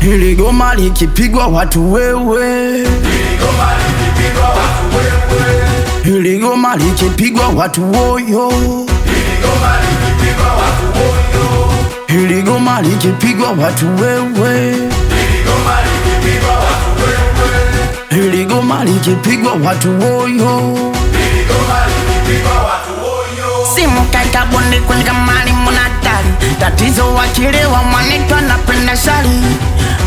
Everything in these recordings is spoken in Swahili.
Hili goma likipigwa watu wewe, hili goma likipigwa watu woyo, hili goma likipigwa watu wewe, hili goma likipigwa watu woyo. Simu kaita bonde kwenye mali munatari, tatizo wakilewa mwanitwa napenda shari.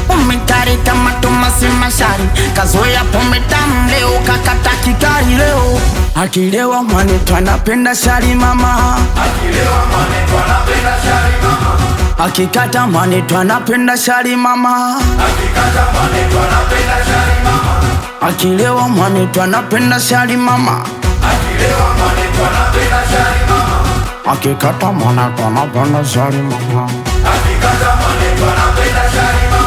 Umitari kama Tomasi Mashari, kazoea pombe tamu leo kakata kikari leo. Akilewa mwanitwa napenda shari mama, Akilewa mwanitwa napenda shari mama, akikata mwanitwa napenda shari mama, akikata mwanitwa napenda shari mama, akilewa mwanitwa napenda shari mama, akilewa mwanitwa napenda shari mama, akikata mwanitwa napenda shari mama, akikata mwanitwa napenda shari mama.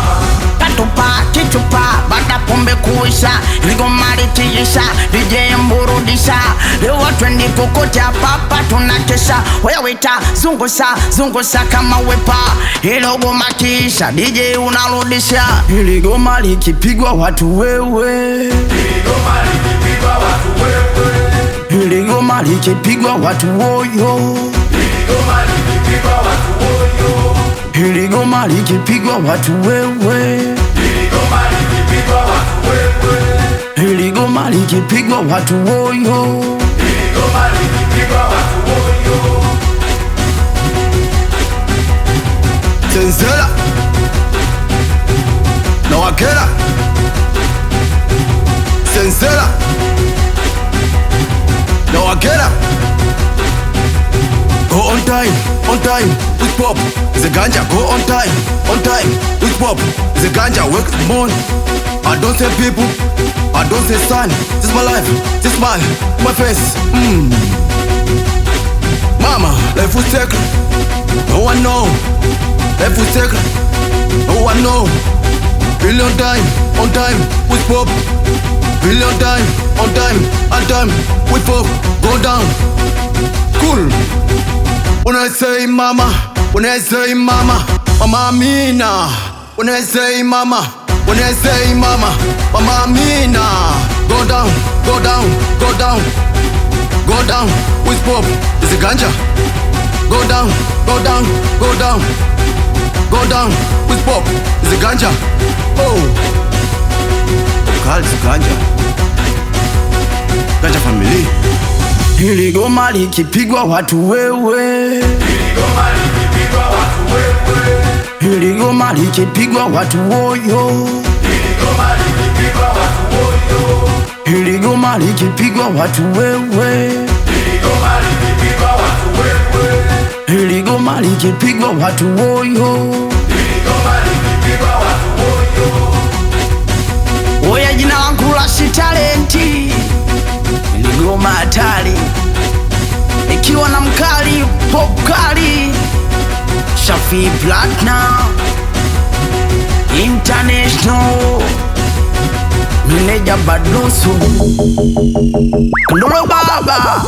Katupa kichupa baada pombe kuisha, ligoma litiisha, DJ mburudisha. Leo twendi kokote hapa tunakesha. Wewe wita zungusha zungusha kama wepa, hilo goma kisha DJ unarudisha. hili goma likipigwa watu wewe, Hili goma likipigwa watu wewe, hili goma likipigwa watu woyo, hili goma likipigwa watu woyo, hili goma likipigwa watu wewe, hili goma likipigwa watu wewe, hili goma likipigwa watu woyo. hili goma likipigwa watu woyo. Senzela na wakera, Senzela na wakera. Go on time with pop. The ganja go on time with pop. The ganja work the morning. I don't say people, I don't say sun. This is my life, this is my face. Mama, life was sacred. No one know. Life was sacred. No one know. Billion on time with pop. Billion on time with pop. Go down. Cool. When I say mama, when I say mama, Mama Amina. When I say mama, when I say mama, Mama Amina. Go down, go down, go down, go down with pop. Is it ganja? Go down, go down, go down, go down with pop. Is it ganja? Oh, Carl's ganja, ganja family. Hili goma likipigwa watu wewe, Hili goma likipigwa watu wewe, hili goma likipigwa watu woyo, hili goma likipigwa watu woyo, hili goma likipigwa watu wewe, hili goma likipigwa watu wewe, hili goma likipigwa watu woyo. hili goma likipigwa watu woyo. Oya jina langu Rashid Talenti, hili goma hatari, ikiwa na mkali pop kali Shafi Platinum International, meneja Badosu Ndolo baba.